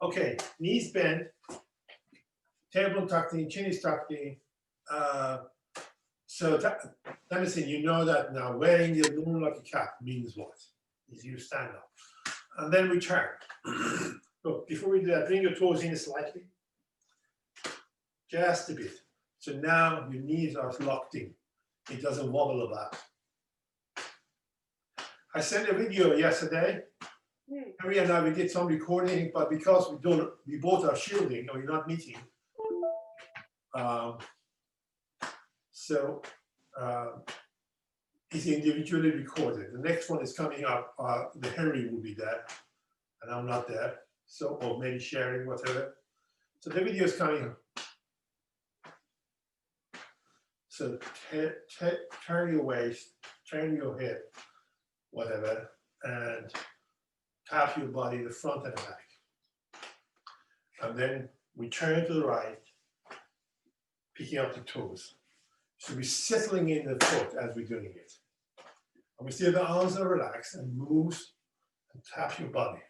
Okay, knees bent, tailbone tucked in, chin is tucked in. So let me see, you know that now wearing the moon like a cap means what? Is you stand up. And then we turn. Look, before we do that, bring your toes in slightly. Just a bit. So now your knees are locked in. It doesn't wobble about. I sent a video yesterday. Harry and I, we did some recording, but because we both are shielding, or we're not meeting. It's individually recorded. The next one is coming up. The Henry will be there, and I'm not there. So, or maybe sharing, whatever. So the video is coming up. So turn your waist, turn your hip, whatever, and tap your body, the front and the back. And then we turn to the right, picking up the toes. So we're settling in the foot as we're doing it. And we see the arms are relaxed and moves and tap your body.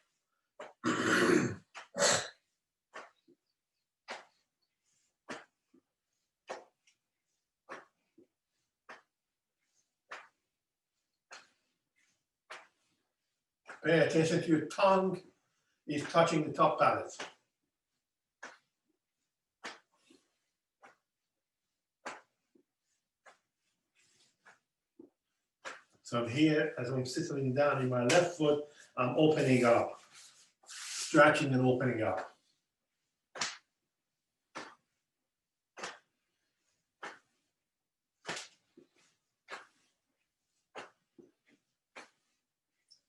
Pay attention to your tongue is touching the top palate. So I'm here, as I'm settling down in my left foot, I'm opening up, stretching and opening up.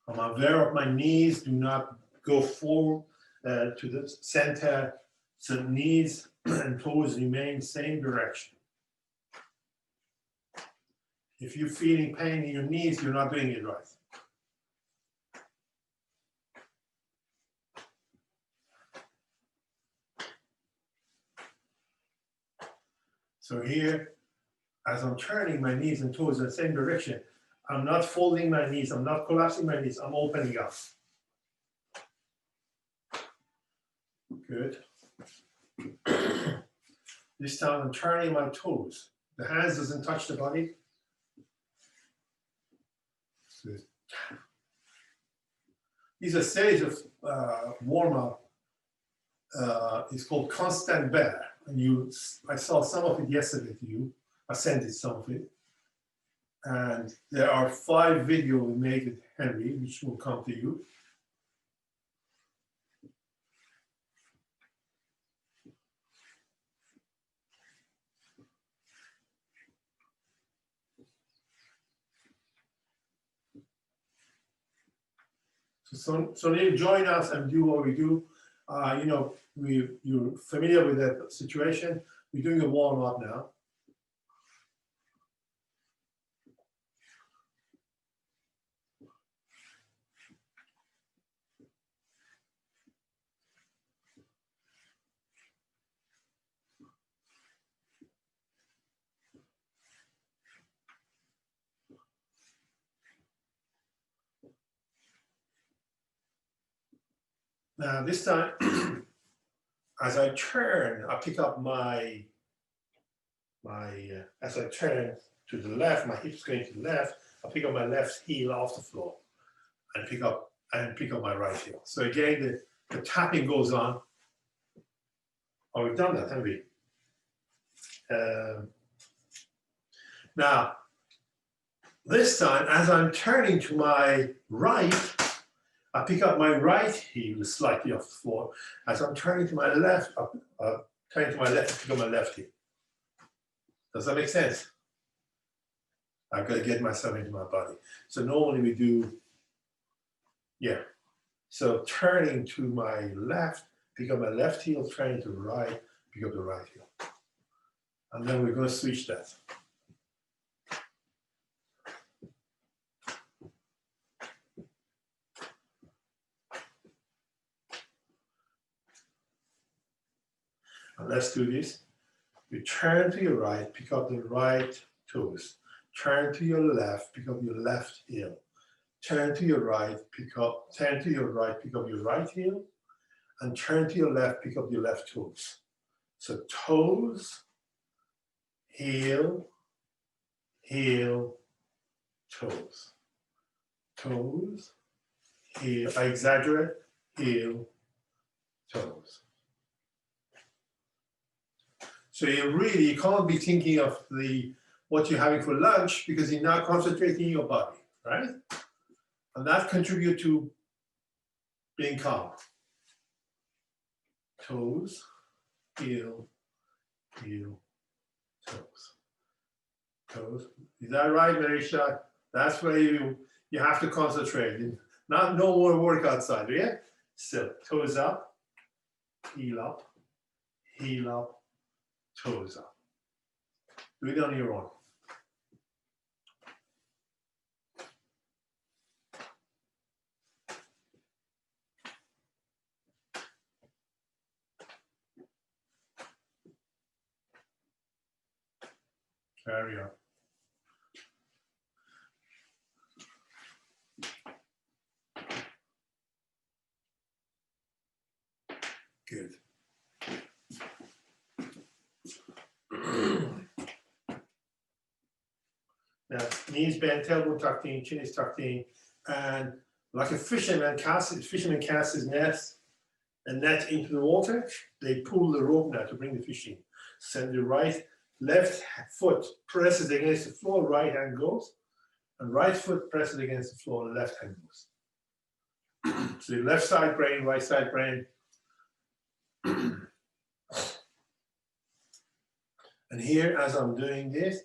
I'm aware of my knees, do not go forward to the center, so knees and toes remain same direction. If you're feeling pain in your knees, you're not doing it right. So here, as I'm turning my knees and toes in the same direction, I'm not folding my knees, I'm not collapsing my knees, I'm opening up. Good. This time I'm turning my toes. The hands doesn't touch the body. Good. These are stages of warm-up. It's called constant bear. And I saw some of it yesterday to you. I sent it some of it. And there are 5 videos we made with Henry, which will come to you. So you join us and do what we do. You know, you're familiar with that situation. We're doing a warm up now. Now this time, as I turn, I pick up as I turn to the left, my hips going to the left, I pick up my left heel off the floor and pick up my right heel. So again, the tapping goes on. Oh, we've done that, haven't we? Now, this time, as I'm turning to my right, I pick up my right heel slightly off the floor. As I'm turning to my left, I pick up my left heel. Does that make sense? I've got to get myself into my body. So normally we do, yeah. So turning to my left, pick up my left heel, turning to the right, pick up the right heel. And then we're going to switch that. And let's do this. You turn to your right, pick up the right toes. Turn to your left, pick up your left heel. Turn to your right, pick up your right heel. and turn to your left, pick up your left toes. So toes, heel, heel, toes. Toes, heel, I exaggerate, heel, toes. So you can't be thinking of what you're having for lunch because you're now concentrating on your body, right? And that contributes to being calm. Toes, heel, heel, toes. Toes. Is that right, Marisha? That's where you have to concentrate. No more work outside, yeah? Still, toes up, heel up, toes up. Do it on your own. Carry on. Good. Now, knees bent, tailbone tucked in, chin is tucked in, and like a fisherman casts his net into the water. They pull the rope now to bring the fish in. Send the left foot presses against the floor, right hand goes, and right foot presses against the floor, left hand goes. So the left side brain, right side brain. And here, as I'm doing this,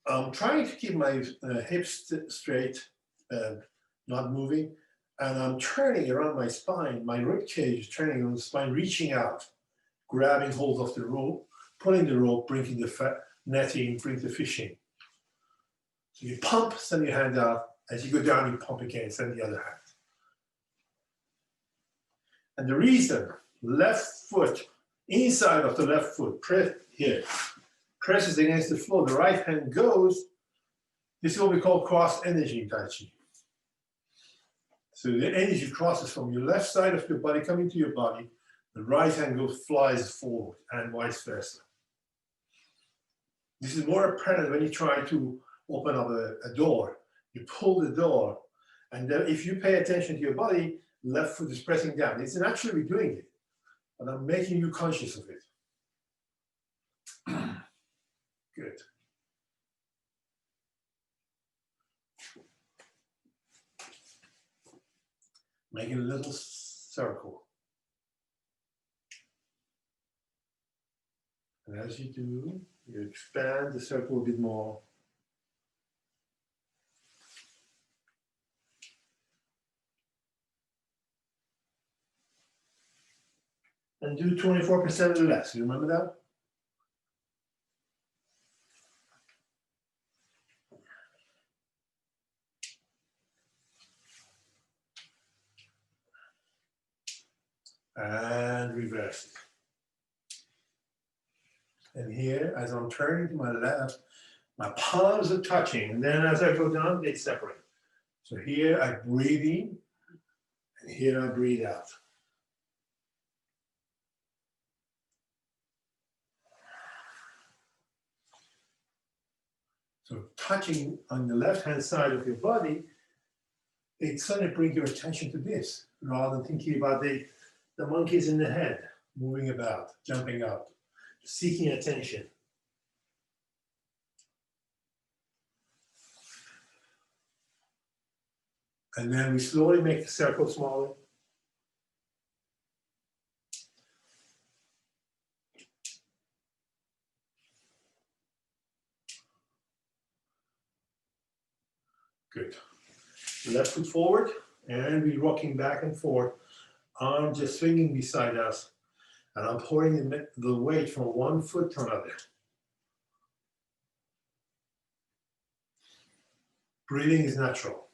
I'm trying to keep my hips straight, not moving, and I'm turning around my spine. My rib cage is turning around the spine, reaching out, grabbing hold of the rope, pulling the rope, bringing the netting, bring the fish in. So you pump, send your hand out. As you go down, you pump again, send the other hand. And the reason, left foot, inside of the left foot, press here, presses against the floor, the right hand goes. This is what we call cross energy in Tai Chi. So the energy crosses from your left side of your body coming to your body, the right hand flies forward and vice versa. This is more apparent when you try to open up a door. You pull the door, and then if you pay attention to your body, left foot is pressing down. It's naturally doing it, but I'm making you conscious of it. Good. Make a little circle. And as you do, you expand the circle a bit more. And do 24% or less. You remember that? And reverse it. And here, as I'm turning to my left, my palms are touching. And then as I go down, they separate. So here I breathe in, and here I breathe out. So touching on the left-hand side of your body, it suddenly brings your attention to this, rather than thinking about the monkeys in the head, moving about, jumping up, seeking attention. And then we slowly make the circle smaller. Good. Left foot forward, and we're rocking back and forth. Arm just swinging beside us, and I'm pouring the weight from one foot to another. Breathing is natural.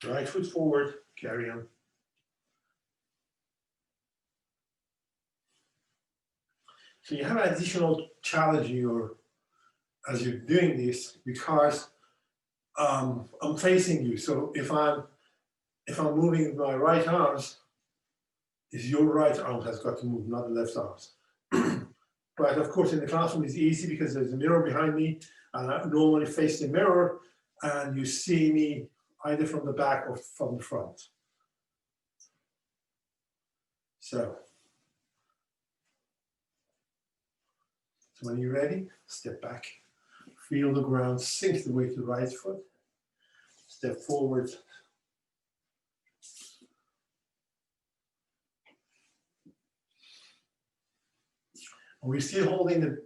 Right foot forward, carry on. So you have an additional challenge as you're doing this because I'm facing you. So if I'm moving with my right arms, it's your right arm has got to move, not the left arms. But of course, in the classroom, it's easy because there's a mirror behind me, and I normally face the mirror, and you see me either from the back or from the front. So when you're ready, step back, feel the ground, sink the weight to the right foot, step forward. And we're still holding the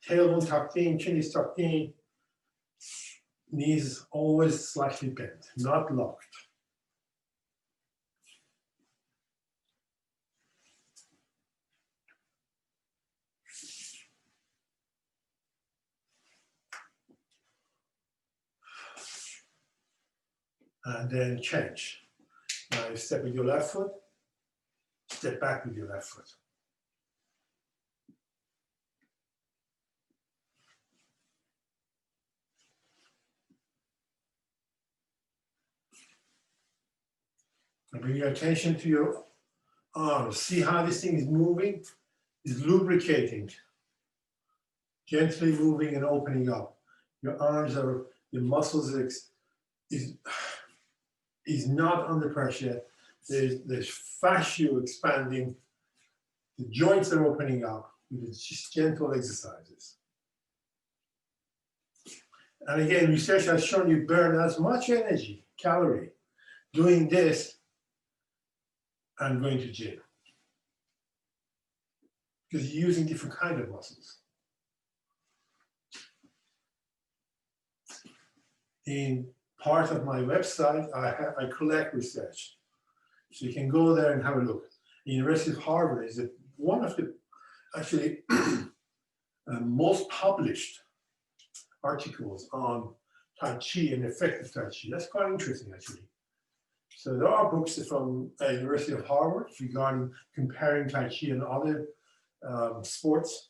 tailbone tucked in, chin is tucked in, knees always slightly bent, not locked. And then change. Now you step with your left foot, step back with your left foot. And bring your attention to your arms. See how this thing is moving? It's lubricating. Gently moving and opening up. Your arms are, your muscles is not under pressure. There's fascia expanding. The joints are opening up with just gentle exercises. And again, research has shown you burn as much energy, calorie, doing this and going to gym. Because you're using different kind of muscles. In part of my website, I collect research. So you can go there and have a look. The University of Harvard is one of the actually most published articles on Tai Chi and effective Tai Chi. That's quite interesting, actually. So there are books from University of Harvard regarding comparing Tai Chi and other sports.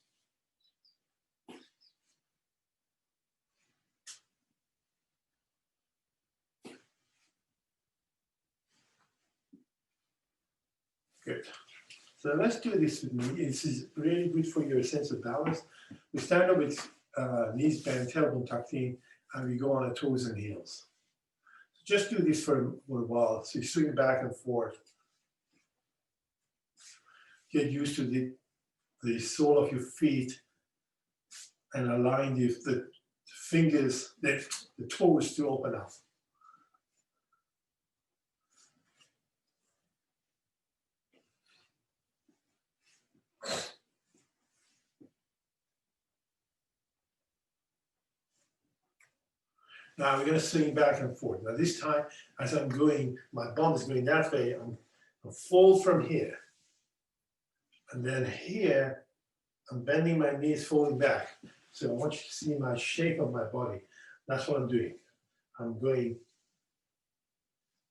Good. So let's do this with me. This is really good for your sense of balance. We stand up with knees bent, tailbone tucked in, and we go on our toes and heels. So just do this for a while. So you swing back and forth. Get used to the sole of your feet and allowing the fingers, the toes to open up. Now we're going to swing back and forth. Now this time, as I'm going, my bum is going that way, I'm fold from here. And then here, I'm bending my knees, folding back. So I want you to see my shape of my body. That's what I'm doing. I'm going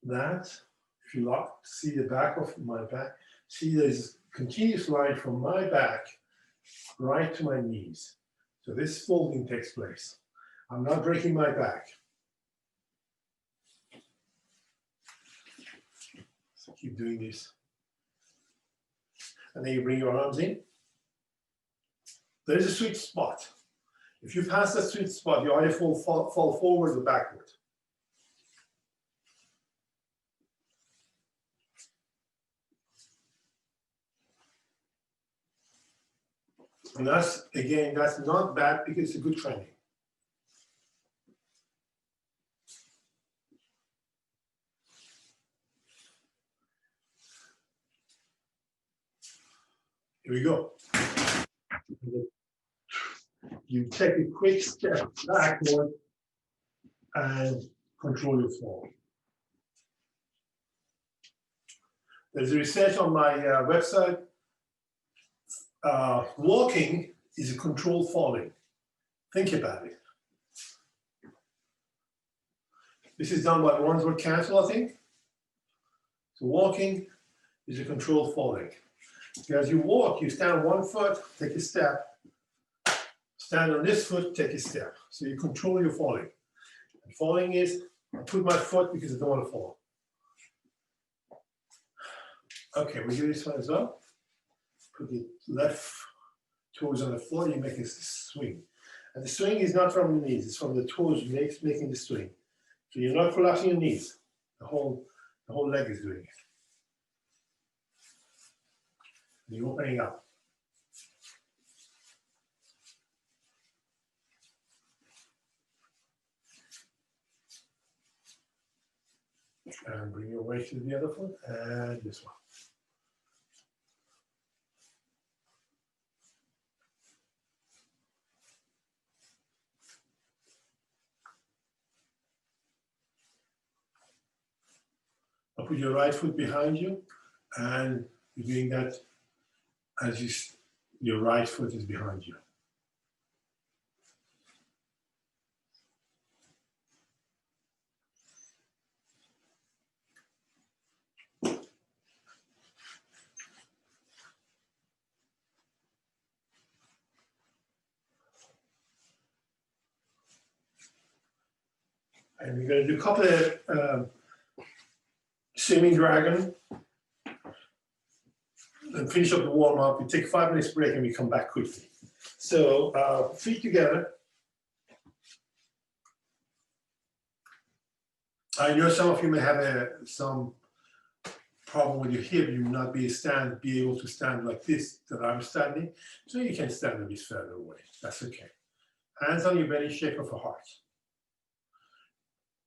that. If you look, see the back of my back. See there's a continuous line from my back right to my knees. So this folding takes place. I'm not breaking my back. So keep doing this. And then you bring your arms in. There's a sweet spot. If you pass that sweet spot, you either fall forward or backward. And that's, again, that's not bad because it's a good training. Here we go. You take a quick step backward and control your fall. There's research on my website. Walking is a controlled falling. Think about it. This is done by the ones word cancel, I think. So walking is a controlled falling. As you walk, you stand on one foot, take a step. Stand on this foot, take a step. So you control your falling. And falling is, I put my foot because I don't want to fall. Okay, we do this one as well. Put the left toes on the floor, you make a swing. And the swing is not from the knees, it's from the toes making the swing. So you're not collapsing your knees. The whole leg is doing it. And you're opening up. And bring your weight to the other foot and this one. Now put your right foot behind you, and you're doing that as your right foot is behind you. And we're going to do a couple of swimming dragon and finish up the warm up. We take a 5 minutes break and we come back quickly. So feet together. I know some of you may have some problem with your hip. You will not be able to stand like this that I'm standing. So you can stand a bit further away. That's okay. Hands on your belly, shape of a heart.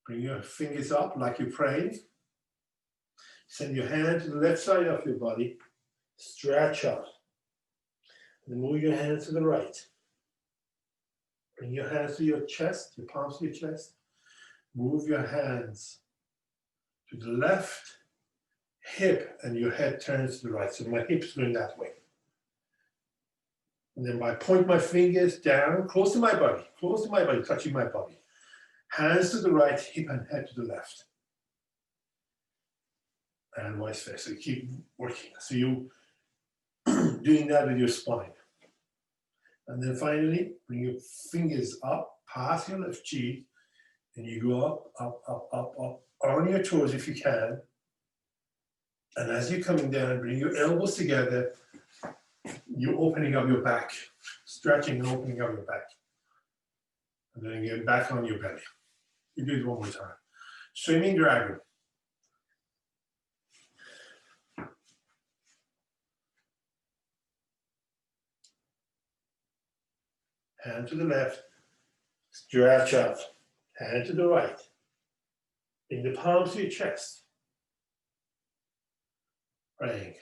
Bring your fingers up like you're praying. Send your hand to the left side of your body. Stretch out. And move your hands to the right. Bring your hands to your chest, your palms to your chest. Move your hands to the left hip and your head turns to the right. So my hips going that way. And then I point my fingers down, close to my body, touching my body. Hands to the right, hip and head to the left. And vice versa. So you keep working. So you doing that with your spine. And then finally, bring your fingers up past your left cheek, and you go up, up, up, up, up, on your toes if you can. And as you're coming down, bring your elbows together. You're opening up your back, stretching and opening up your back. And then get back on your belly. You do it one more time. Swimming dragon. Hand to the left, stretch out. Hand to the right. Bring the palms to your chest. Praying.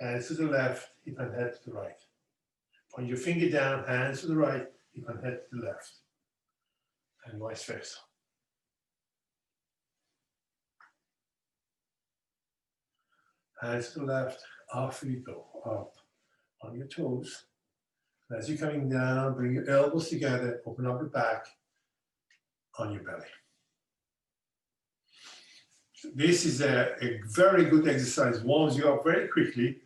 Hands to the left, hip and head to the right. Point your finger down, hands to the right, hip and head to the left. And vice versa. Hands to the left, off you go, up on your toes. And as you're coming down, bring your elbows together, open up your back on your belly. So this is a very good exercise, warms you up very quickly.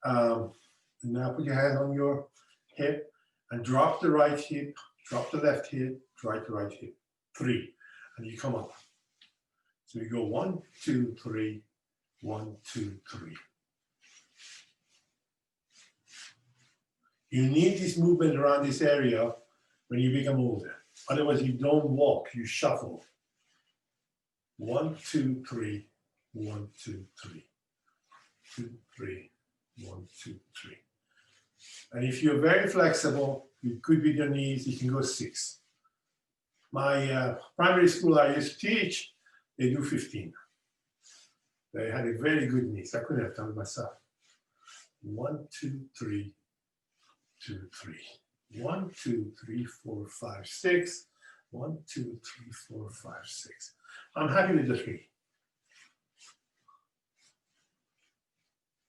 And now put your hand on your hip and drop the right hip, drop the left hip, drop the right hip. 3, and you come up. So we go 1, 2, 3, 1, 2, 3. You need this movement around this area when you become older. Otherwise, you don't walk, you shuffle. 1, 2, 3, 1, 2, 3. 2, 3, 1, 2, 3. And if you're very flexible, you're good with your knees, you can go 6. My primary school I used to teach, they do 15. They had a very good knees. I couldn't have done it myself. 1, 2, 3, 2, 3. 1, 2, 3, 4, 5, 6. 1, 2, 3, 4, 5, 6. I'm happy with the 3.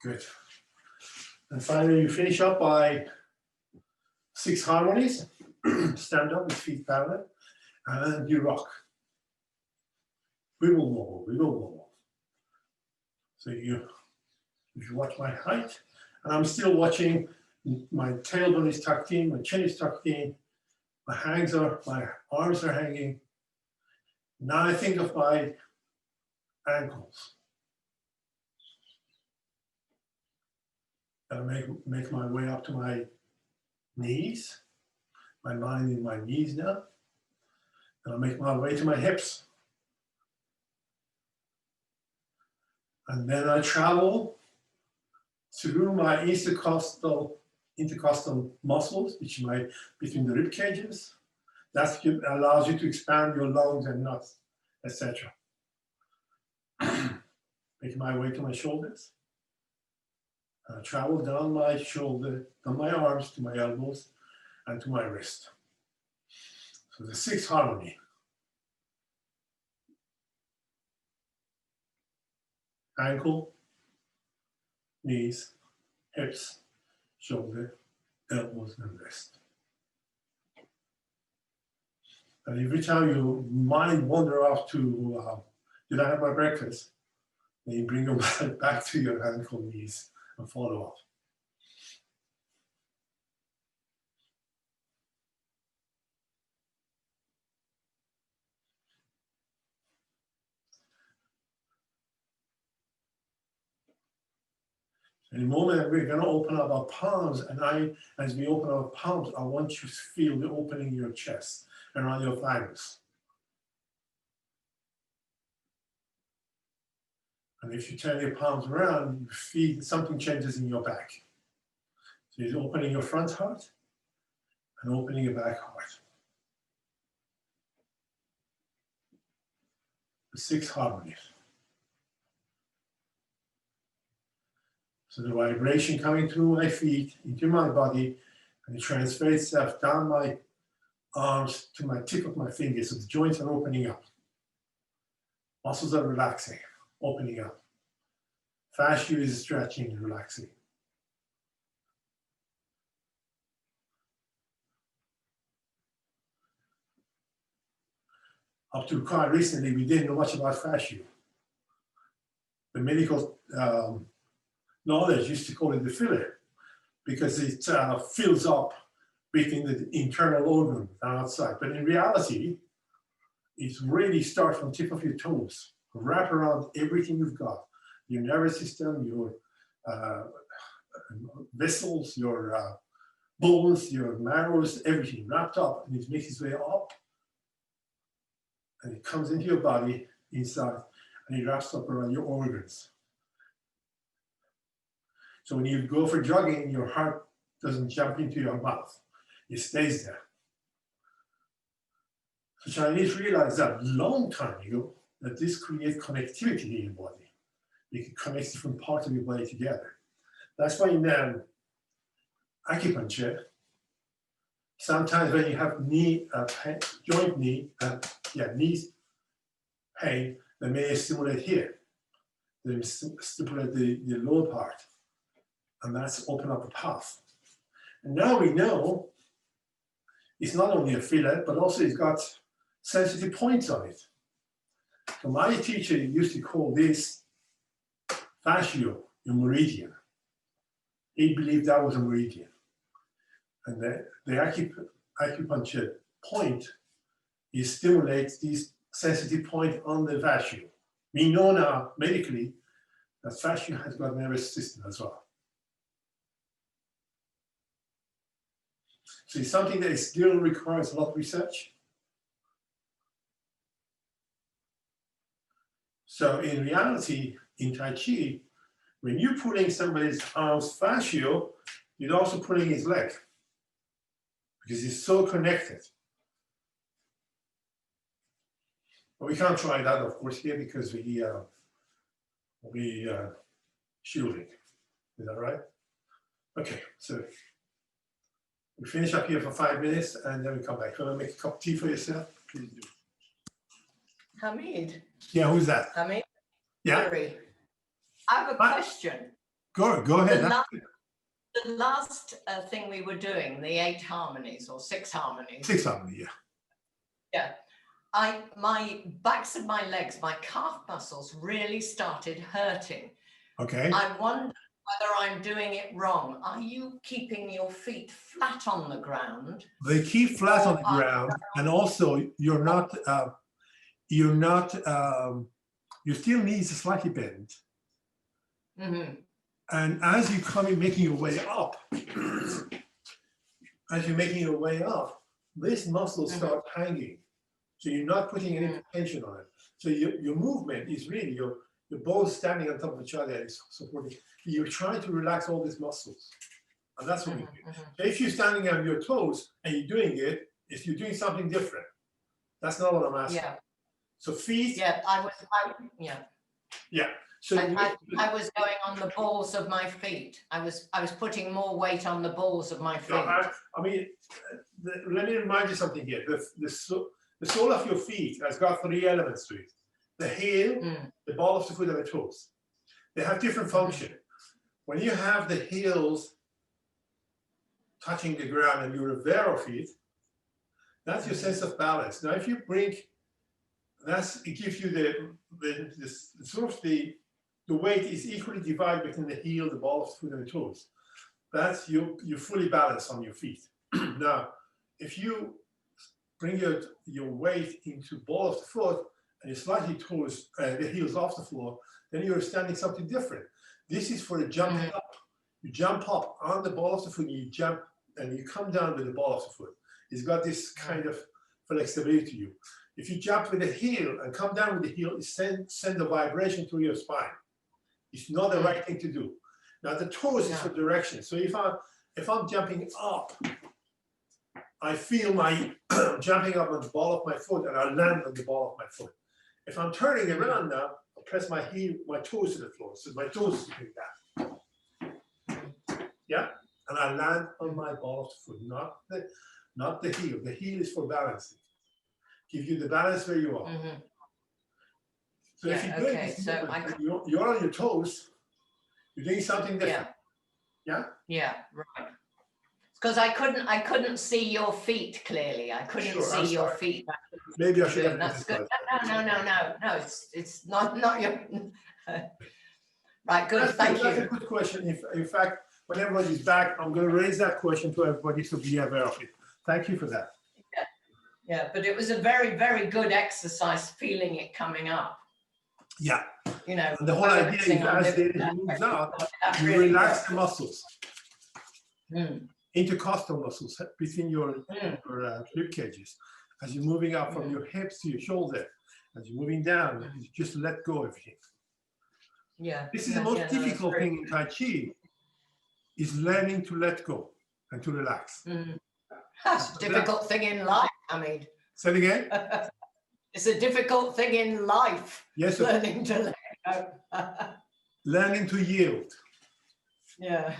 Good. And finally, you finish up by 6 harmonies. Stand up with feet parallel, and you rock. wibble wobble, wibble wobble. So if you watch my height, and I'm still watching, my tailbone is tucked in, my chin is tucked in, my arms are hanging. Now I think of my ankles. And I make my way up to my knees. My mind in my knees now. And I make my way to my hips. And then I travel through my intercostal muscles, which are between the rib cages. That allows you to expand your lungs and nuts, etc. Make my way to my shoulders. I travel down my shoulder, down my arms to my elbows and to my wrist. So the sixth harmony. Ankle, knees, hips, shoulder, elbows, and wrist. And every time your mind wander off to, did I have my breakfast? Then you bring them back to your ankle, knees, and follow up. In a moment, we're going to open up our palms, and as we open our palms, I want you to feel the opening in your chest and around your thighs. And if you turn your palms around, you feel something changes in your back. So you're opening your front heart and opening your back heart. The six harmonies. So the vibration coming through my feet into my body, and it transfers itself down my arms to my tip of my fingers. So the joints are opening up. Muscles are relaxing, opening up. Fascia is stretching and relaxing. Up to quite recently, we didn't know much about fascia. The medical knowledge used to call it the filler because it fills up between the internal organ and outside. But in reality, it really starts from the tip of your toes, wrap around everything you've got. Your nervous system, your vessels, your bones, your marrows, everything wrapped up, and it makes its way up, and it comes into your body inside, and it wraps up around your organs. So when you go for jogging, your heart doesn't jump into your mouth. It stays there. The Chinese realized that a long time ago that this creates connectivity in your body. You can connect different parts of your body together. That's why in acupuncture, sometimes when you have knee pain, joint knee, knees pain, they may stimulate here. They stimulate the lower part, and that's open up a path. And now we know it's not only a filler, but also it's got sensitive points on it. So my teacher used to call this fascia, a meridian. He believed that was a meridian. And the acupuncture point stimulates these sensitive point on the fascia. We know now medically that fascia has got a nervous system as well. So it's something that still requires a lot of research. So in reality, in Tai Chi, when you're pulling somebody's arm's fascia, you're also pulling his leg because it's so connected. But we can't try that, of course, here because we'll be shielding. Is that right? Okay, so we finish up here for 5 minutes and then we come back. You want to make a cup of tea for yourself? Please do. Hamid. Yeah, who's that? Hamid. Yeah. Sorry. I have a question. Go ahead. The last thing we were doing, the 8 harmonies or 6 harmonies. 6 harmonies, yeah. Yeah. my backs of my legs, my calf muscles really started hurting. Okay. I wonder whether I'm doing it wrong. Are you keeping your feet flat on the ground? They keep flat on the ground, and also you're not, your still knees are slightly bent. Mm-hmm. And as you come in, making your way up, these muscles start hanging. So you're not putting any tension on it. So your movement is really, you're both standing on top of each other and supporting. You're trying to relax all these muscles. And that's what we do. So if you're standing on your toes and you're doing it, if you're doing something different, that's not what I'm asking. Yeah. So feet. Yeah, yeah. Yeah. So I was going on the balls of my feet. I was putting more weight on the balls of my feet. I mean, let me remind you something here. The sole of your feet has got 3 elements to it: the heel, the ball of the foot, and the toes. They have different function. When you have the heels touching the ground and you're aware of it, that's your sense of balance. Now, if you bring, it gives you the weight is equally divided between the heel, the ball of the foot, and the toes. That's you're fully balanced on your feet. Now, if you bring your weight into ball of the foot and you slightly toes the heels off the floor, then you're standing something different. This is for a jumping up. You jump up on the ball of the foot, and you jump and you come down with the ball of the foot. It's got this kind of flexibility to you. If you jump with the heel and come down with the heel, it send a vibration through your spine. It's not the right thing to do. Now the toes is for direction. So if I'm jumping up, I feel my jumping up on the ball of my foot, and I land on the ball of my foot. If I'm turning around now, I press my toes to the floor. So my toes is doing that. Yeah, and I land on my ball of the foot, not the heel. The heel is for balancing. Give you the balance where you are. So if you're doing this you're on your toes, you're doing something different. Yeah? Yeah, right. Because I couldn't see your feet clearly. I couldn't see your feet. Maybe I should have. That's good. No. It's not your. Right. Good. Thank you. That's a good question. In fact, when everybody's back, I'm going to raise that question to everybody to be aware of it. Thank you for that. Yeah, but it was a very, very good exercise, feeling it coming up. Yeah. You know, and the whole idea is as it moves out, you relax the muscles. Intercostal muscles between your rib cages. As you're moving up from your hips to your shoulder, as you're moving down, you just let go of everything. Yeah. This is the most difficult thing in Tai Chi, is learning to let go and to relax. That's a difficult thing in life, Hamid. Say it again? It's a difficult thing in life. Yes. Learning to let go. Learning to yield. Yeah.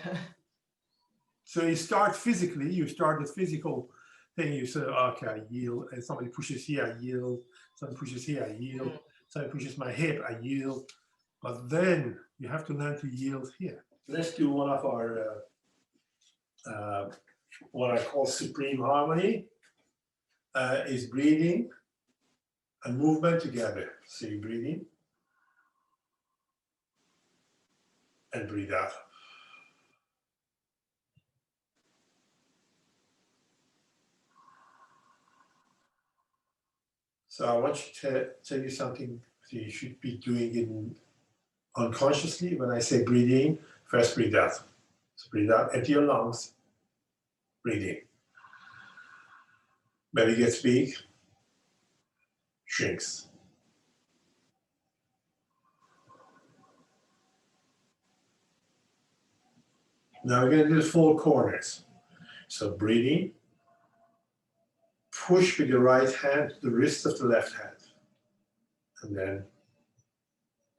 So you start physically, you start the physical thing, you say, okay, I yield, and somebody pushes here, I yield, somebody pushes here, I yield, somebody pushes my hip, I yield. But then you have to learn to yield here. Let's do one of our, what I call supreme harmony, is breathing and movement together. So you breathe in and breathe out. So I want you to tell you something you should be doing it unconsciously. When I say breathe in, first breathe out. So breathe out, empty your lungs, breathe in. Belly gets big, shrinks. Now we're going to do the 4 corners. So breathe in, push with your right hand to the wrist of the left hand, and then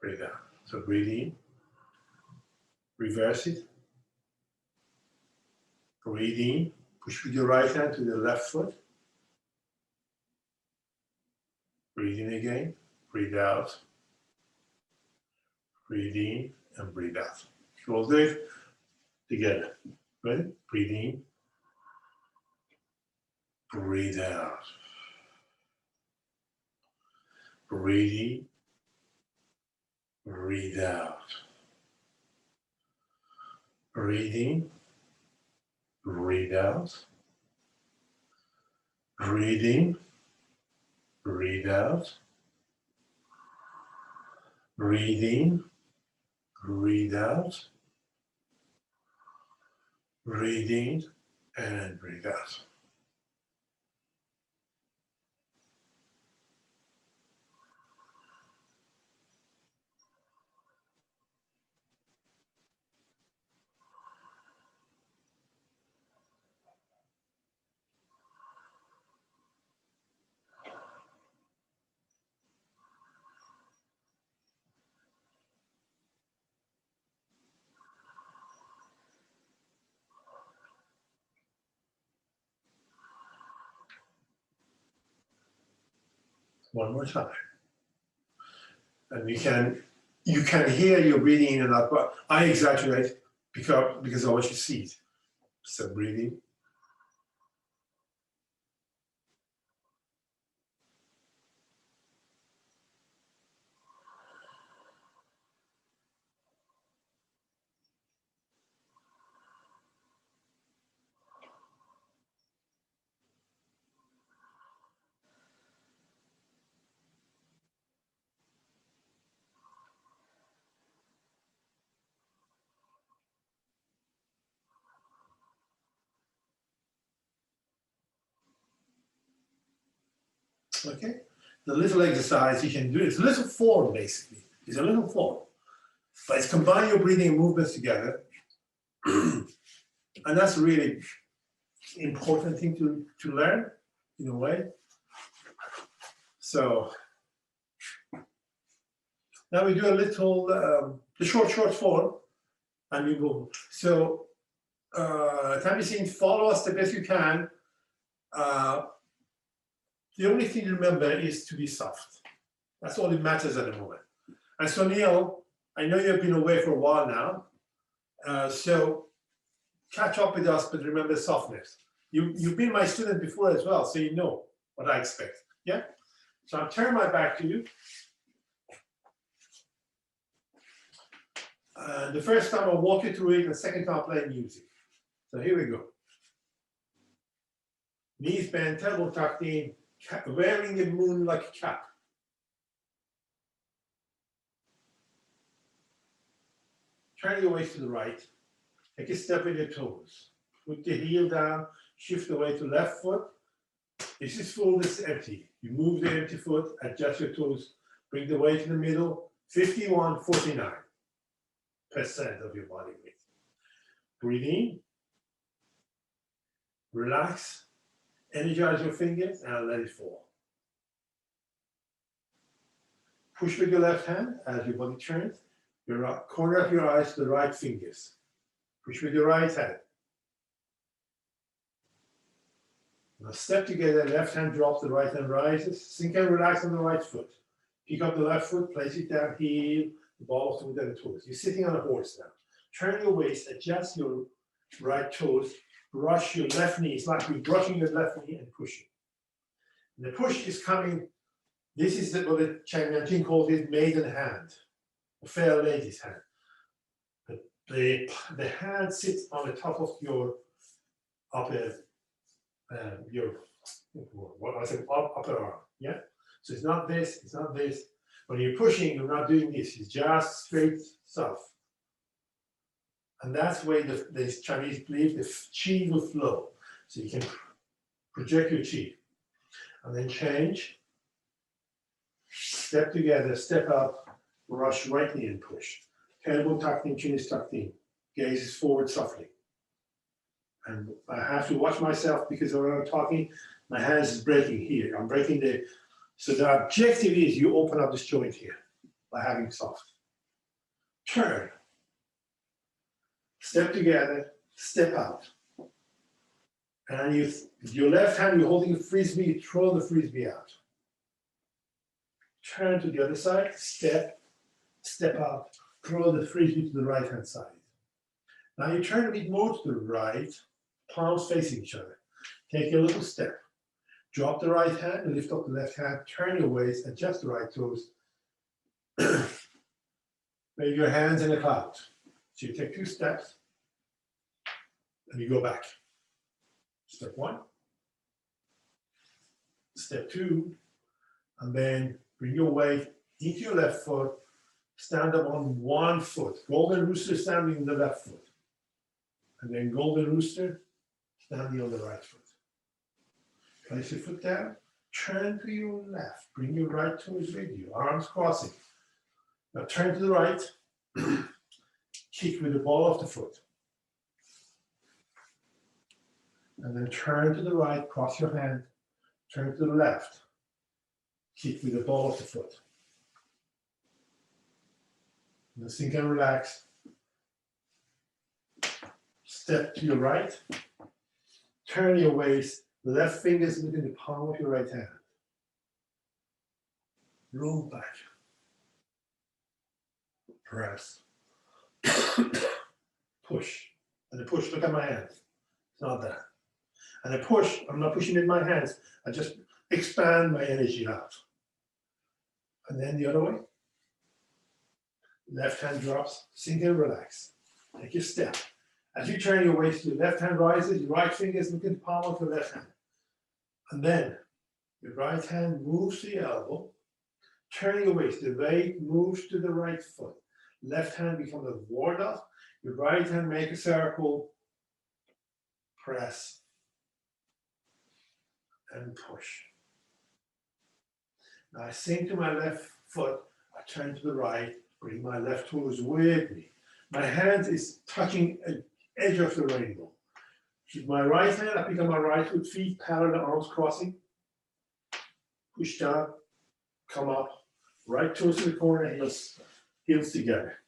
breathe out. So breathe in, reverse it, breathe in, push with your right hand to the left foot, breathe in again, breathe out, breathe in, and breathe out. So we'll do it together. Ready? Breathe in, breathe out. breathe in, breathe out. Breathe in, breathe out. Breathe in, breathe out. Breathe in, breathe out. Breathe in and breathe out. One more time. And you can hear your breathing in and out, but I exaggerate because I want you to see it. So breathing. Okay? The little exercise you can do, it's a little form basically. It's a little form. But it's combine your breathing and movements together. And that's a really important thing to learn in a way. So now we do a little, the short form, and we move. So time is saying follow us the best you can. The only thing to remember is to be soft. That's all that matters at the moment. And so Neil, I know you've been away for a while now, so catch up with us, but remember softness. You've been my student before as well, so you know what I expect. Yeah? So I'll turn my back to you. The first time I'll walk you through it, and the second time I'll play music. So here we go. Knees bent, elbow tucked in, wearing the moon like a cap. Turn your waist to the right. Take a step with your toes. Put the heel down, shift the weight to left foot. This is full, this is empty. You move the empty foot, adjust your toes, bring the weight in the middle, 51, 49% of your body weight. Breathe in, relax, energize your fingers, and let it fall. Push with your left hand as your body turns. Your corner of your eyes to the right fingers. Push with your right hand. Now step together, left hand drops, the right hand rises. Sink and relax on the right foot. Pick up the left foot, place it down, heel, the ball of the foot and the toes. You're sitting on a horse now. Turn your waist, adjust your right toes, brush your left knee. It's like you're brushing your left knee and pushing. And the push is coming, this is what the Chinese calls it maiden hand, a fair lady's hand. The hand sits on the top of your upper, upper arm, yeah? So it's not this, it's not this. When you're pushing, you're not doing this, it's just straight south. And that's where the Chinese believe the qi will flow. So you can project your qi. And then change, step together, step up, rush right knee and push. Elbow tucked in, chin is tucked in. Gaze is forward softly. And I have to watch myself because when I'm talking, my hands is breaking here. I'm breaking the, so the objective is you open up this joint here by having soft. Turn. Step together, step out. And with your left hand, you're holding a frisbee, you throw the frisbee out. Turn to the other side, step out, throw the frisbee to the right hand side. Now you turn a bit more to the right, palms facing each other. Take a little step. Drop the right hand, lift up the left hand, turn your waist, adjust the right toes. Make your hands in a cloud. So you take 2 steps and you go back. Step 1, step 2, and then bring your weight into your left foot, stand up on 1 foot. Golden rooster standing on the left foot. And then golden rooster standing on the right foot. Place your foot down, turn to your left, bring your right toes with you, arms crossing. Now turn to the right, kick with the ball of the foot. And then turn to the right, cross your hand, turn to the left, kick with the ball of the foot. Now sink and relax. Step to your right, turn your waist, left fingers within the palm of your right hand. Roll back. Press. Push. And a push, look at my hands. It's not that. And a push, I'm not pushing in my hands. I just expand my energy out. And then the other way. Left hand drops, sink and relax. Take your step. As you turn your waist, your left hand rises, your right fingers look at the palm of your left hand. And then your right hand moves to your elbow. Turn your waist, the weight moves to the right foot. Left hand becomes a war dot. Your right hand make a circle. Press. And push. Now I sink to my left foot. I turn to the right. Bring my left toes with me. My hand is touching an edge of the rainbow. With my right hand, I pick up my right foot, feet parallel, arms crossing. Push down, come up. Right toes to the corner, heels together.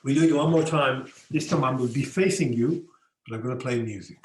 We do it one more time. This time I will be facing you, but I'm going to play music.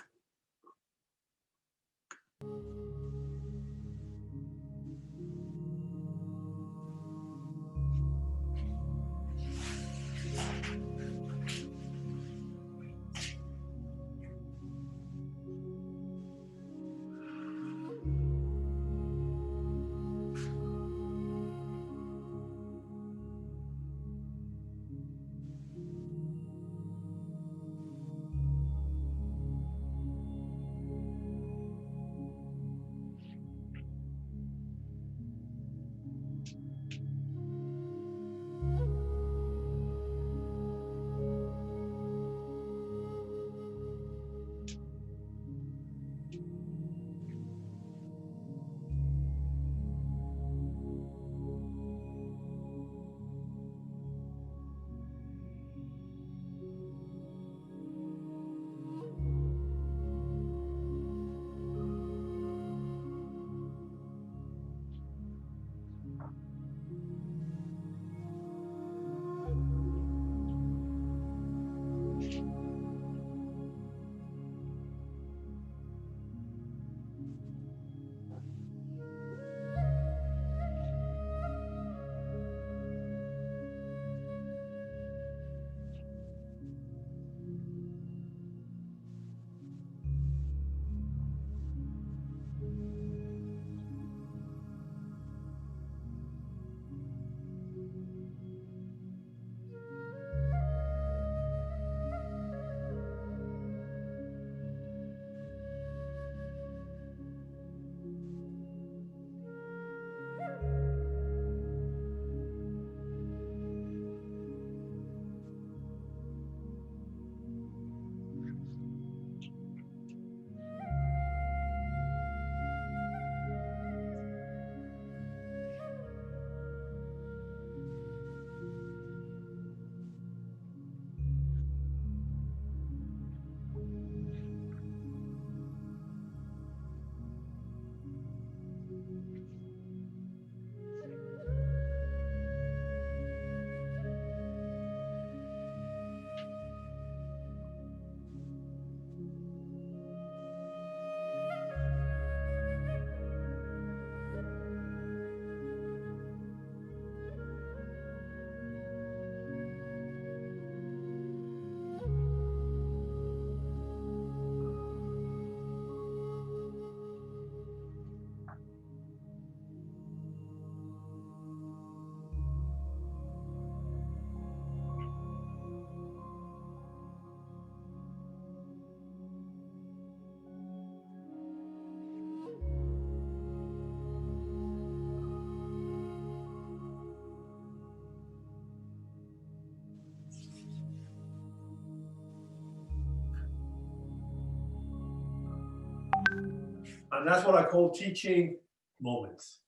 And that's what I call teaching moments.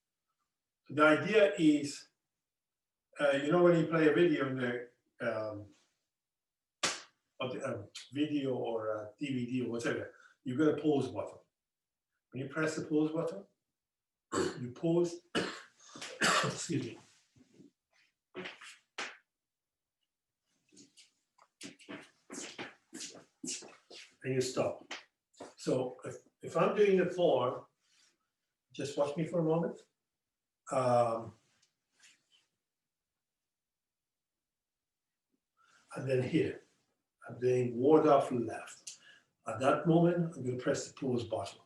So the idea is, you know, when you play a video in the video or DVD or whatever, you've got a pause button. When you press the pause button, you pause, excuse me. And you stop. So if I'm doing the form, just watch me for a moment. And then here, I'm doing ward off left. At that moment, I'm going to press the pause button.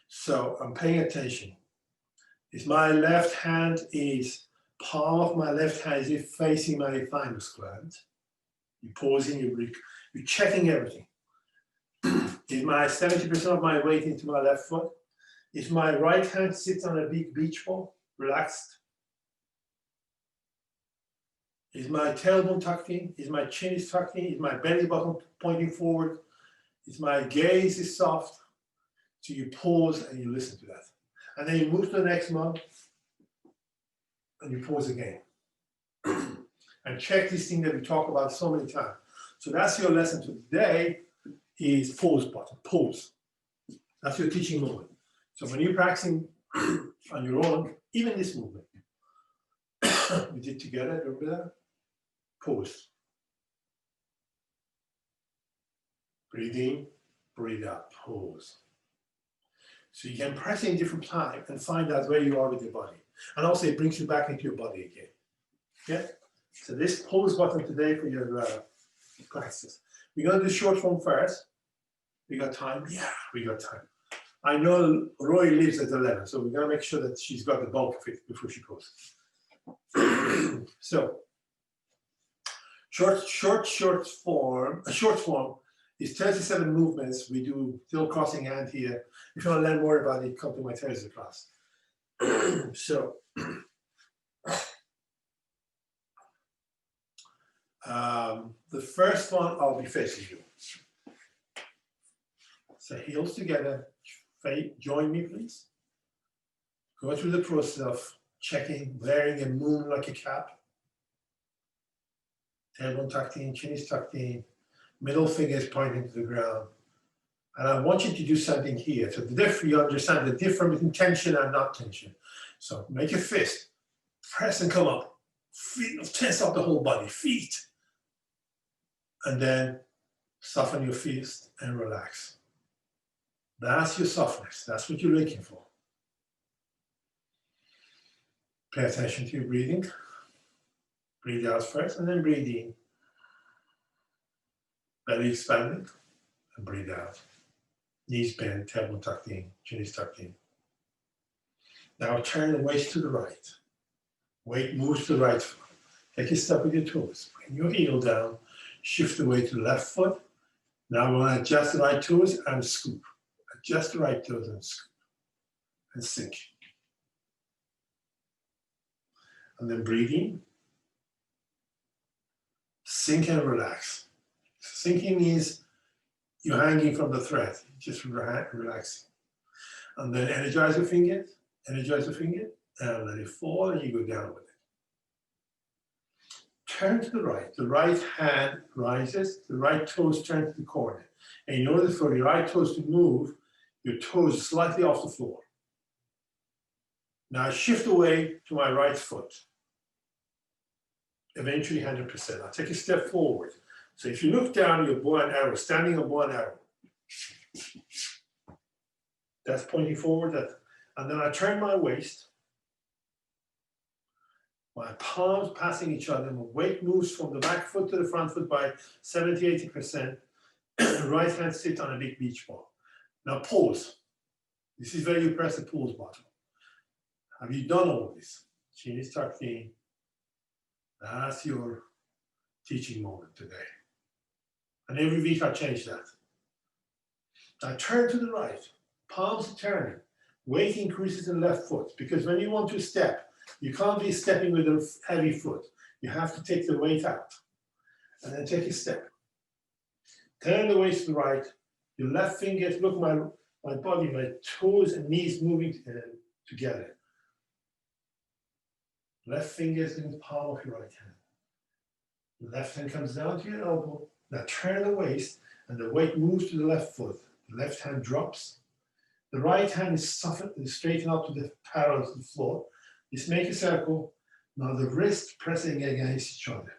So I'm paying attention. Is my left hand is palm of my left hand is facing my thymus gland. You're pausing, you're checking everything. Is my 70% of my weight into my left foot? Is my right hand sits on a big beach ball, relaxed? Is my tailbone tucked in? Is my chin is tucked in? Is my belly button pointing forward? Is my gaze is soft? So you pause and you listen to that. And then you move to the next one and you pause again. And check this thing that we talk about so many times. So that's your lesson today is pause button, pause. That's your teaching moment. So when you're practicing on your own, even this movement, we did together, remember that? Pause. Breathe in, breathe out, pause. So you can press in different time and find out where you are with your body. And also it brings you back into your body again. Yeah? So this pause button today for your practices. We're going to do short form first. We got time? Yeah, we got time. I know Roy leaves at 11, so we're going to make sure that she's got the bulk of it before she goes. So, short form is 37 movements. We do still crossing hand here. If you want to learn more about it, come to my Thursday class. So, the first one, I'll be facing you. So heels together, join me please. Go through the process of checking, wearing a moon like a cap. Tailbone tucked in, chin is tucked in, middle finger is pointing to the ground. And I want you to do something here. So you understand the difference between tension and not tension. So make a fist, press and come up. Feet, tense up the whole body, feet. And then soften your fist and relax. That's your softness. That's what you're looking for. Pay attention to your breathing. Breathe out first and then breathe in. Belly expanded and breathe out. Knees bent, tailbone tucked in, chin is tucked in. Now turn the waist to the right. Weight moves to the right foot. Take a step with your toes. Bring your heel down. Shift the weight to the left foot. Now we want to adjust the right toes and scoop. Adjust the right toes and scoop. And sink. And then breathe in. Sink and relax. Sinking means you're hanging from the thread, just relaxing. And then energize the finger, and let it fall, and you go down with it. Turn to the right hand rises, the right toes turn to the corner. And in order for your right toes to move, your toes slightly off the floor. Now shift away to my right foot. Eventually 100%. I'll take a step forward. So if you look down, your bow and arrow, standing on bow and arrow. That's pointing forward. And then I turn my waist. My palms passing each other. My weight moves from the back foot to the front foot by 70–80%. Right hand sits on a big beach ball. Now pause. This is where you press the pause button. Have you done all this? Chin is tucked in. That's your teaching moment today. And every week I change that. Now turn to the right. Palms are turning. Weight increases in the left foot because when you want to step, you can't be stepping with a heavy foot. You have to take the weight out. And then take a step. Turn the waist to the right. Your left fingers, look, my body, my toes and knees moving together. Left finger is in the palm of your right hand. The left hand comes down to your elbow. Now turn the waist, and the weight moves to the left foot. The left hand drops. The right hand is softened and straightened up to the parallel to the floor. Just make a circle. Now the wrist pressing against each other.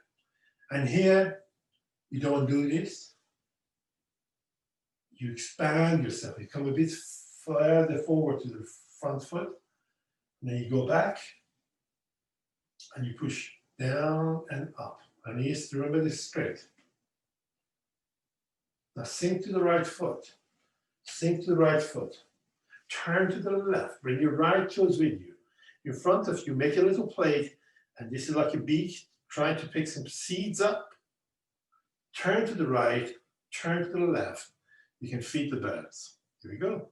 And here, you don't do this. You expand yourself. You come a bit further forward to the front foot. And then you go back. And you push down and up. And yes, remember this straight. Now sink to the right foot. Sink to the right foot. Turn to the left. Bring your right toes with you. In front of you, make a little plate. And this is like a beak, trying to pick some seeds up. Turn to the right. Turn to the left. You can feed the birds. Here we go.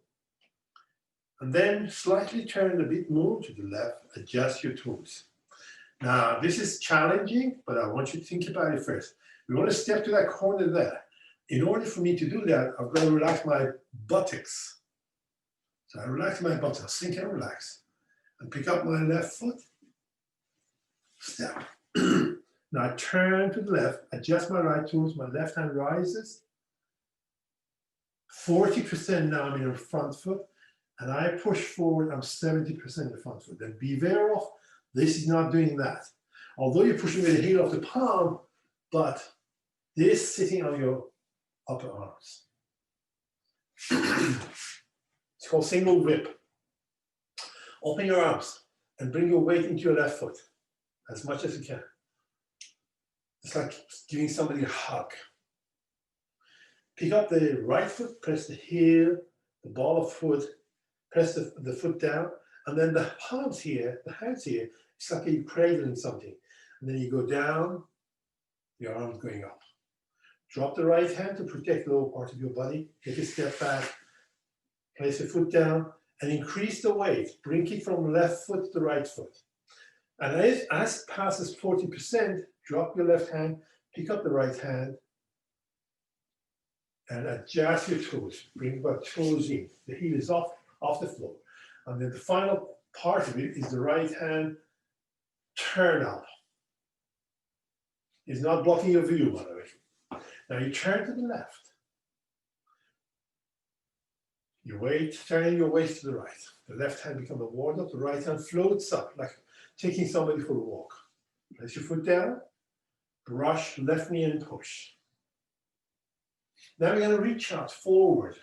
And then slightly turn a bit more to the left. Adjust your toes. Now, this is challenging, but I want you to think about it first. We want to step to that corner there. In order for me to do that, I've got to relax my buttocks. So I relax my buttocks, sink and relax. And pick up my left foot, step. Now I turn to the left, adjust my right toes, my left hand rises. 40% now I'm in the front foot, and I push forward, I'm 70% in the front foot. Then beware of, this is not doing that. Although you're pushing with the heel of the palm, but this sitting on your upper arms. It's called single whip. Open your arms and bring your weight into your left foot as much as you can. It's like giving somebody a hug. Pick up the right foot, press the heel, the ball of foot, press the foot down, and then the palms here, the hands here, it's like you're cradling something. And then you go down, your arms going up. Drop the right hand to protect the lower part of your body. Take a step back, place the foot down, and increase the weight. Bring it from left foot to the right foot. And as it passes 40%, drop your left hand, pick up the right hand, and adjust your toes. Bring your toes in. The heel is off the floor. And then the final part of it is the right hand turn up. It's not blocking your view, by the way. Now you turn to the left. Your weight, turning your weight to the right. The left hand becomes a ward-up, the right hand floats up, like taking somebody for a walk. Place your foot down, brush left knee and push. Now we're going to reach out forward.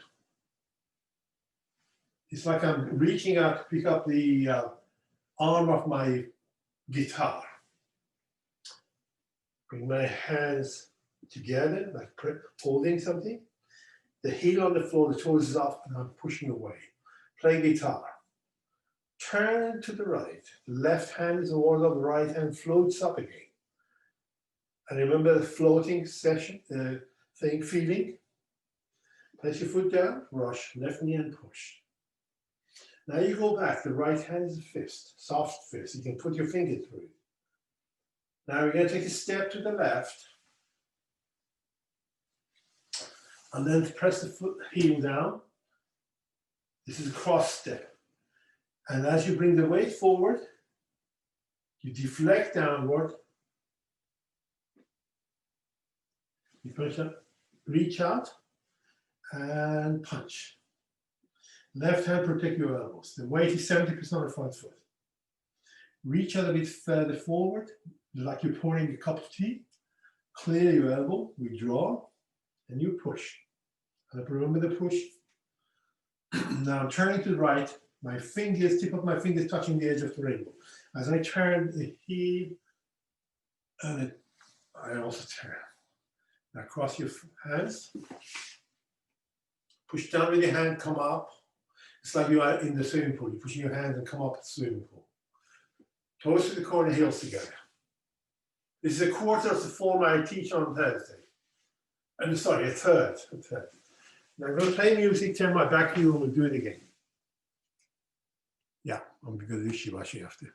It's like I'm reaching out to pick up the arm of my guitar. Bring my hands together, like holding something. The heel on the floor, the toes is up, and I'm pushing away. Play guitar. Turn to the right. The left hand is towards the right hand floats up again. And remember the floating session, feeling. Place your foot down, brush, left knee and push. Now you go back. The right hand is a fist, soft fist. You can put your finger through it. Now we're going to take a step to the left. And then press the foot heel down. This is a cross step. And as you bring the weight forward, you deflect downward. You push up, reach out, and punch. Left hand protect your elbows. The weight is 70% of the front foot. Reach out a bit further forward, like you're pouring a cup of tea. Clear your elbow, withdraw, and you push. And remember the push. Now I'm turning to the right. My fingers, tip of my fingers touching the edge of the rainbow. As I turn the heel, and I also turn. Now cross your hands. Push down with your hand, come up. It's like you are in the swimming pool. You're pushing your hands and come up the swimming pool. Toes to the corner, heels together. This is a quarter of the form I teach on Thursday. I'm sorry, a third. Now I'm going to play music, turn my back to you, and we'll do it again. Yeah, I'm going to do shibashi after.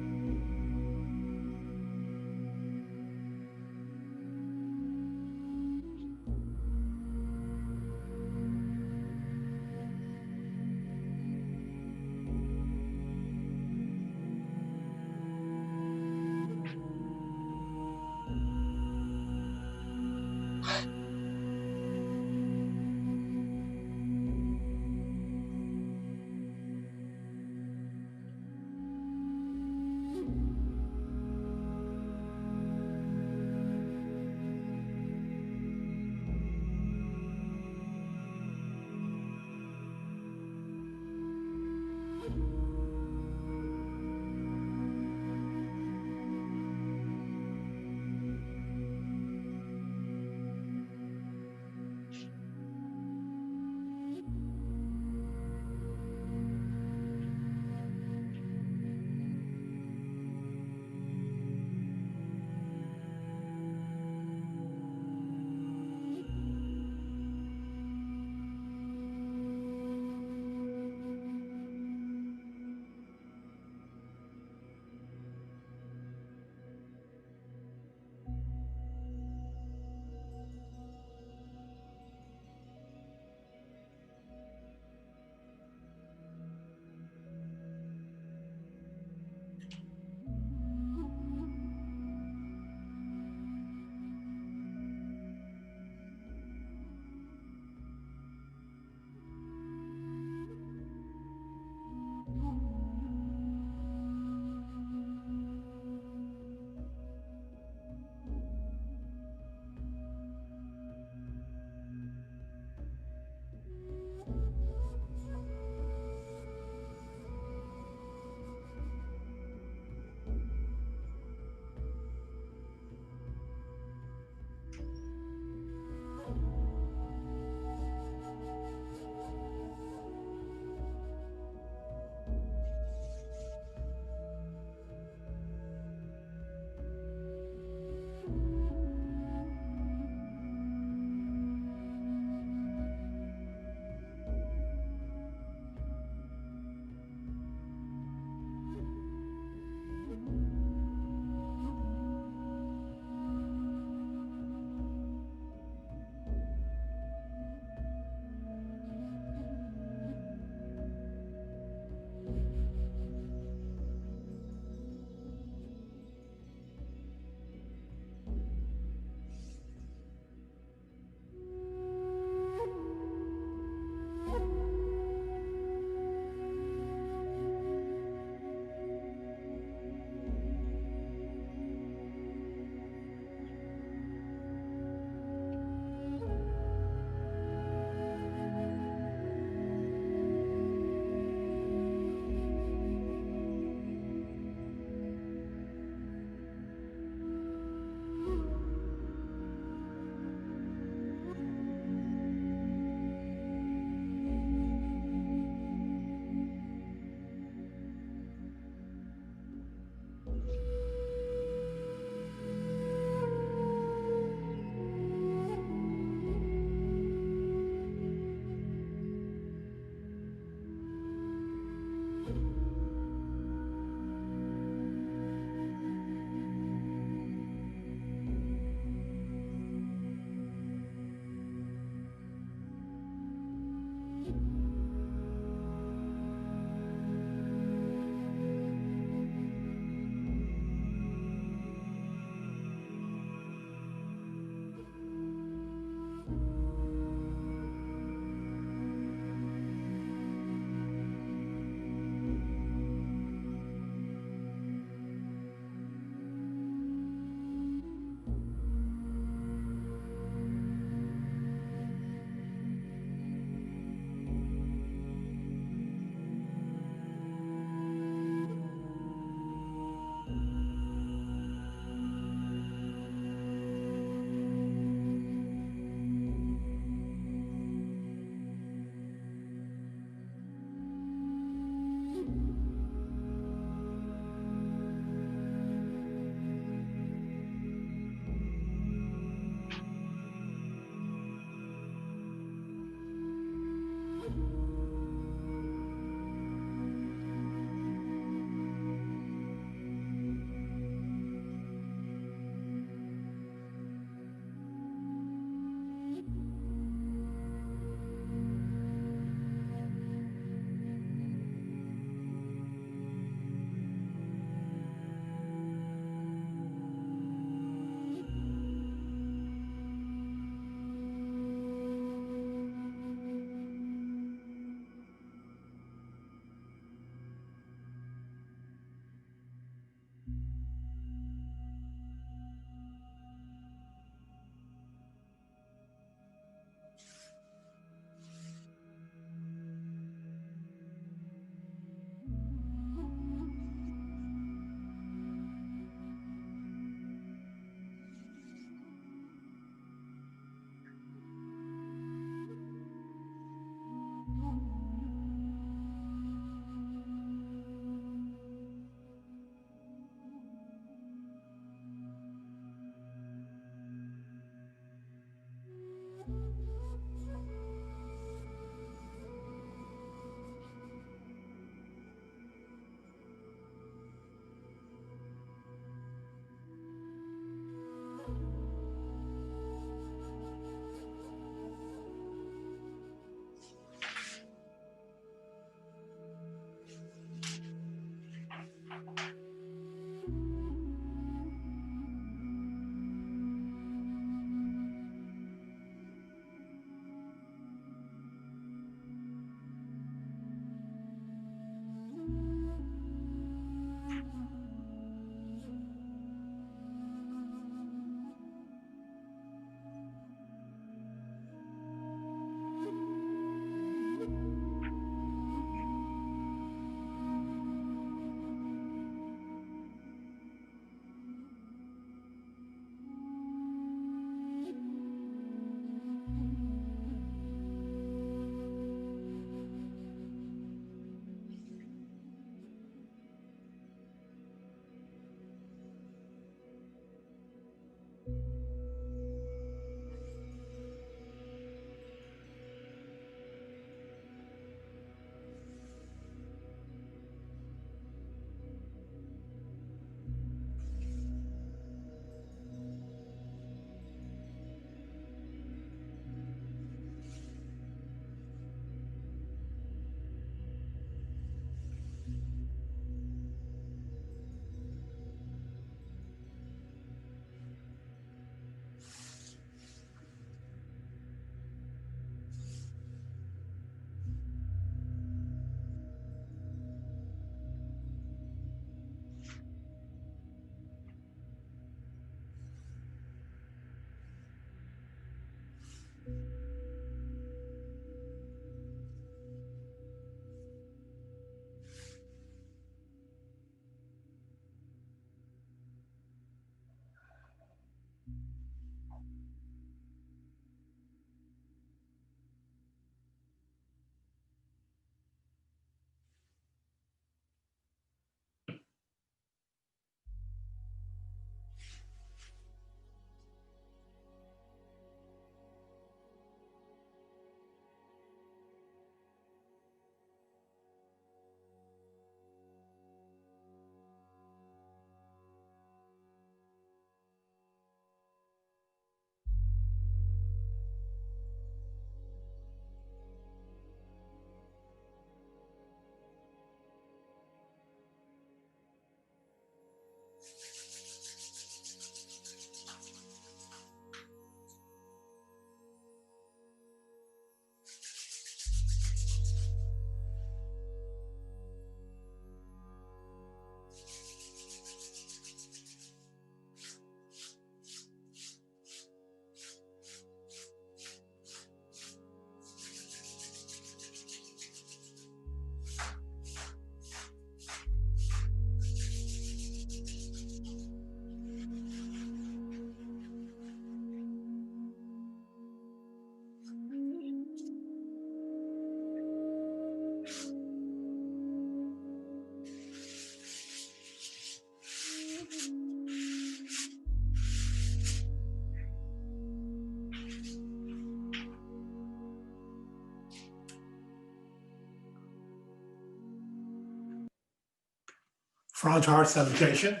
Front heart salutation.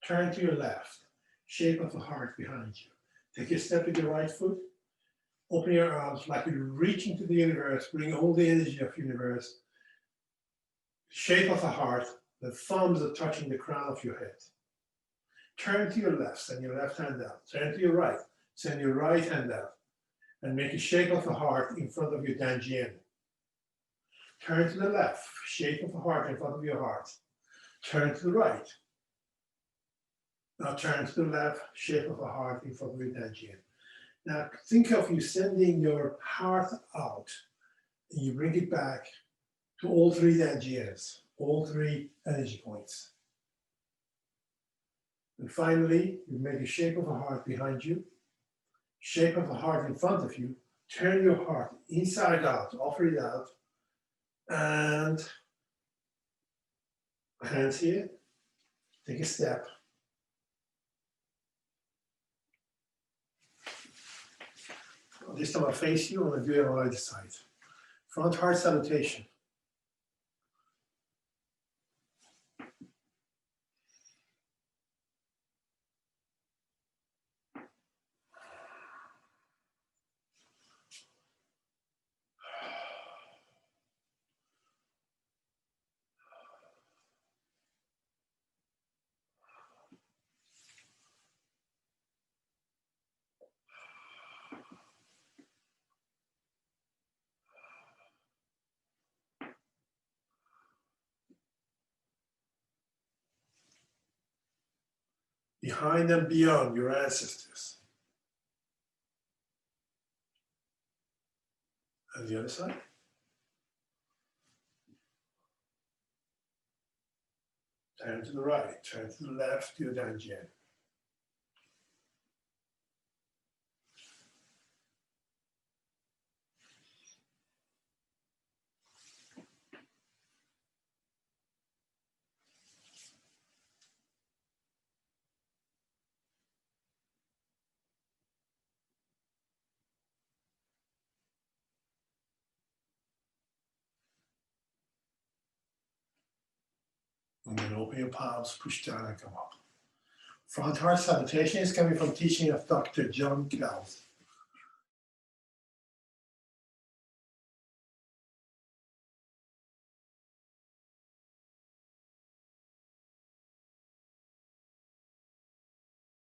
Turn to your left, shape of a heart behind you. Take a step with your right foot. Open your arms like you're reaching to the universe, bring all the energy of the universe. Shape of a heart, the thumbs are touching the crown of your head. Turn to your left, send your left hand out. Turn to your right, send your right hand out. And make a shape of a heart in front of your danjian. Turn to the left, shape of a heart in front of your heart. Turn to the right. Now turn to the left, shape of a heart in front of your danjian. Now think of you sending your heart out, and you bring it back to all three danjians, all three energy points. And finally, you make a shape of a heart behind you, shape of a heart in front of you. Turn your heart inside out, offer it out, and hands here. Take a step. This time I face you, I'm going to do it on either side. Front heart salutation. Behind and beyond your ancestors. And the other side. Turn to the right, turn to the left to your danjian. And then open your palms, push down and come up. Front heart salutation is coming from teaching of Dr. John Kells.